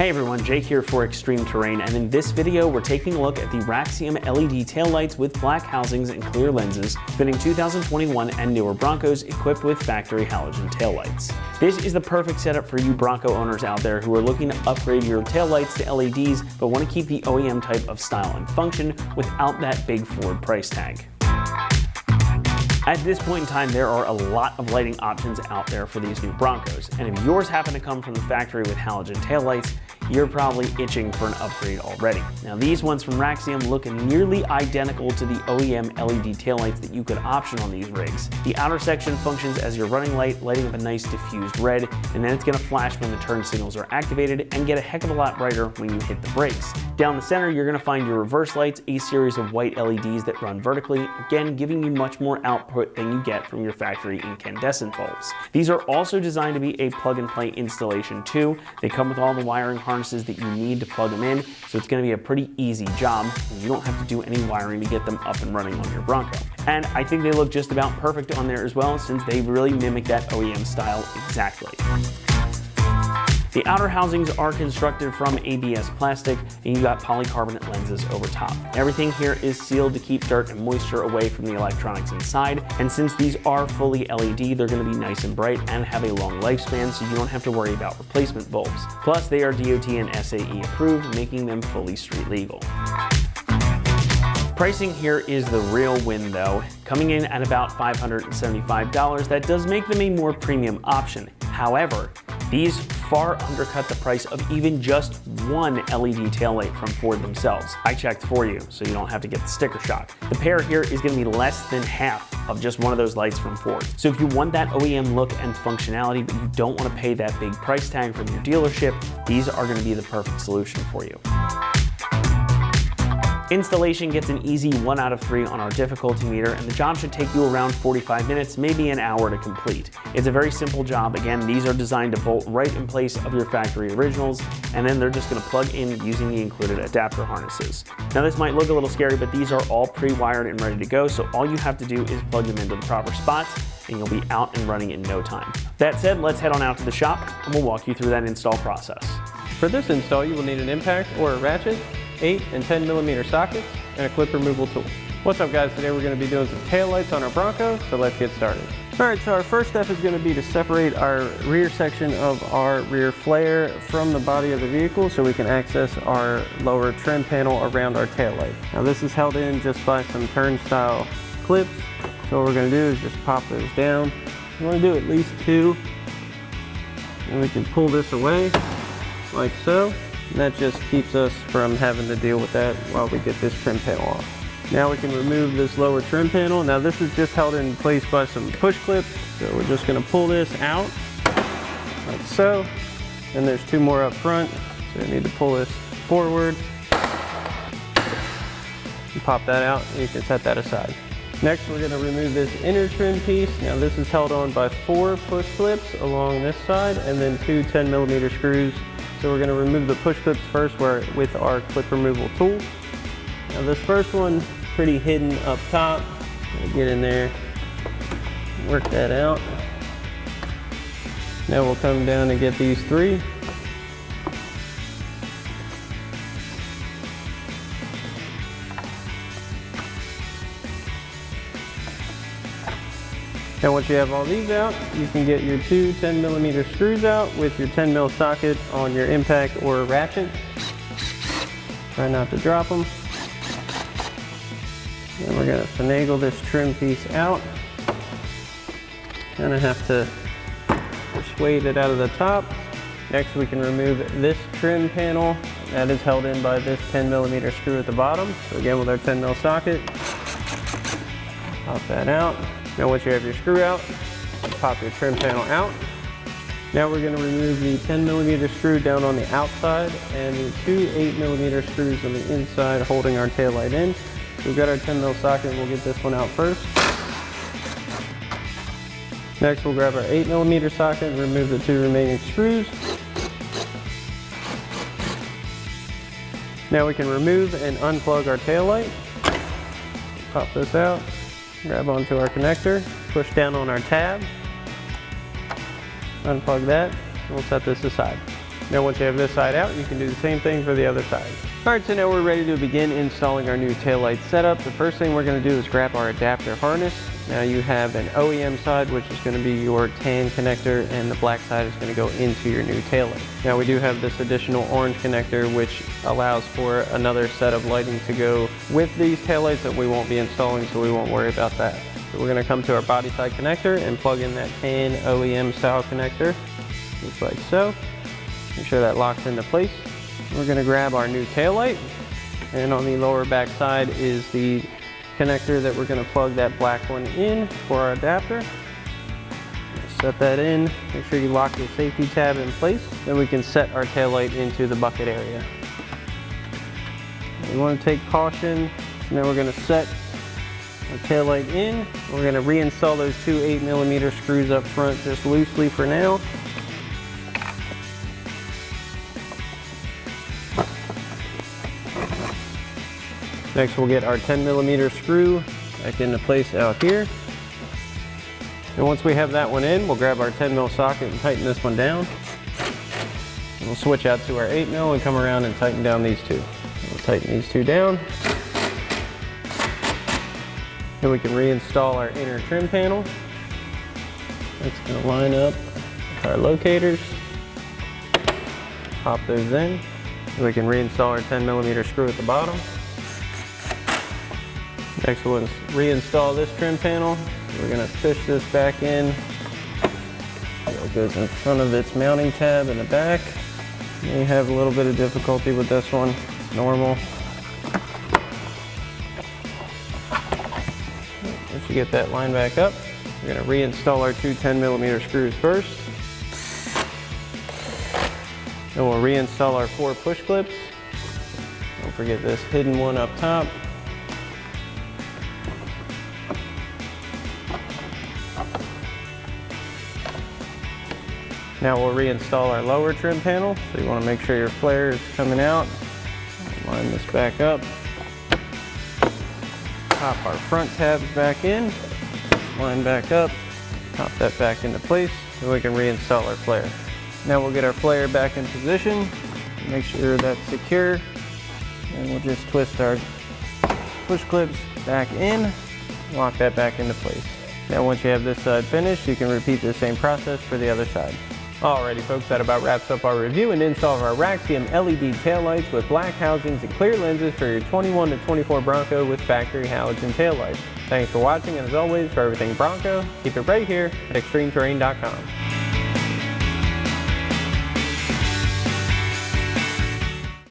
Hey everyone, Jake here for ExtremeTerrain, and in this video we're taking a look at the Raxiom LED tail lights with black housings and clear lenses fitting 2021 and newer Broncos equipped with factory halogen tail lights. This is the perfect setup for you Bronco owners out there who are looking to upgrade your tail lights to LEDs but want to keep the OEM type of style and function without that big Ford price tag. At this point in time, there are a lot of lighting options out there for these new Broncos, and if yours happen to come from the factory with halogen taillights, you're probably itching for an upgrade already. Now these ones from Raxiom look nearly identical to the OEM LED taillights that you could option on these rigs. The outer section functions as your running light, lighting up a nice diffused red, and then it's going to flash when the turn signals are activated and get a heck of a lot brighter when you hit the brakes. Down the center, you're going to find your reverse lights, a series of white LEDs that run vertically, again giving you much more output than you get from your factory incandescent bulbs. These are also designed to be a plug-and-play installation too. They come with all the wiring harnesses that you need to plug them in, so it's going to be a pretty easy job, and you don't have to do any wiring to get them up and running on your Bronco. And I think they look just about perfect on there as well, since they really mimic that OEM style exactly. The outer housings are constructed from ABS plastic, and you got polycarbonate lenses over top. Everything here is sealed to keep dirt and moisture away from the electronics inside, and since these are fully LED, they're going to be nice and bright and have a long lifespan, so you don't have to worry about replacement bulbs. Plus, they are DOT and SAE approved, making them fully street legal. Pricing here is the real win though, coming in at about $575. That does make them a more premium option. However, these far undercut the price of even just one LED taillight from Ford themselves. I checked for you, so you don't have to get the sticker shock. The pair here is going to be less than half of just one of those lights from Ford. So if you want that OEM look and functionality, but you don't want to pay that big price tag from your dealership, these are going to be the perfect solution for you. Installation gets an easy 1 out of 3 on our difficulty meter, and the job should take you around 45 minutes, maybe an hour to complete. It's a very simple job. Again, these are designed to bolt right in place of your factory originals, and then they're just going to plug in using the included adapter harnesses. Now this might look a little scary, but these are all pre-wired and ready to go, so all you have to do is plug them into the proper spots, and you'll be out and running in no time. That said, let's head on out to the shop, and we'll walk you through that install process. For this install, you will need an impact or a ratchet, 8 and 10 millimeter sockets, and a clip removal tool. What's up guys, today we're going to be doing some tail lights on our Bronco, so let's get started. Alright, so our first step is going to be to separate our rear section of our rear flare from the body of the vehicle so we can access our lower trim panel around our tail light. Now this is held in just by some turnstile clips, so what we're going to do is just pop those down. We want to do at least 2, and we can pull this away like so. And that just keeps us from having to deal with that while we get this trim panel off. Now we can remove this lower trim panel. Now this is just held in place by some push clips. So we're just going to pull this out like so. And there's 2 more up front. So we need to pull this forward. And pop that out, and you can set that aside. Next we're going to remove this inner trim piece. Now this is held on by 4 push clips along this side and then 2 10 millimeter screws. So we're going to remove the push clips first with our clip removal tool. Now this first one, pretty hidden up top. Get in there, work that out. Now we'll come down and get these 3. Now once you have all these out, you can get your 2 10 millimeter screws out with your 10 mil socket on your impact or ratchet. Try not to drop them. And we're going to finagle this trim piece out. Kind of have to persuade it out of the top. Next we can remove this trim panel. That is held in by this 10 millimeter screw at the bottom. So again with our 10 mil socket, pop that out. Now once you have your screw out, pop your trim panel out. Now we're going to remove the 10 millimeter screw down on the outside and the 2 8 millimeter screws on the inside holding our tail light in. So we've got our 10 mil socket, and we'll get this one out first. Next we'll grab our 8 millimeter socket and remove the 2 remaining screws. Now we can remove and unplug our tail light. Pop this out. Grab onto our connector, push down on our tab, unplug that, and we'll set this aside. Now once you have this side out, you can do the same thing for the other side. Alright, so now we're ready to begin installing our new taillight setup. The first thing we're going to do is grab our adapter harness. Now you have an OEM side, which is going to be your tan connector, and the black side is going to go into your new taillight. Now we do have this additional orange connector, which allows for another set of lighting to go with these taillights that we won't be installing, so we won't worry about that. So we're going to come to our body side connector and plug in that tan OEM style connector, just like so. Make sure that locks into place. We're going to grab our new taillight, and on the lower back side is the connector that we're going to plug that black one in for our adapter. Set that in, make sure you lock your safety tab in place, then we can set our taillight into the bucket area. We want to take caution, so now we're going to set our taillight in. We're going to reinstall those two 8mm screws up front just loosely for now. Next we'll get our 10mm screw back into place out here. And once we have that one in, we'll grab our 10mm socket and tighten this one down. And we'll switch out to our 8mm and come around and tighten down these two. We'll tighten these two down. Then we can reinstall our inner trim panel. That's going to line up with our locators. Pop those in. We can reinstall our 10mm screw at the bottom. Next we'll reinstall this trim panel. We're going to fish this back in. It goes in front of its mounting tab in the back. You may have a little bit of difficulty with this one. It's normal. Once you get that line back up, we're going to reinstall our two 10mm screws first. Then we'll reinstall our 4 push clips. Don't forget this hidden one up top. Now we'll reinstall our lower trim panel, so you want to make sure your flare is coming out. Line this back up. Pop our front tabs back in, line back up, pop that back into place, and we can reinstall our flare. Now we'll get our flare back in position, make sure that's secure, and we'll just twist our push clips back in, lock that back into place. Now once you have this side finished, you can repeat the same process for the other side. Alrighty folks, that about wraps up our review and install of our Raxiom LED tail lights with black housings and clear lenses for your 21 to 24 Bronco with factory halogen tail lights. Thanks for watching, and as always, for everything Bronco, keep it right here at ExtremeTerrain.com.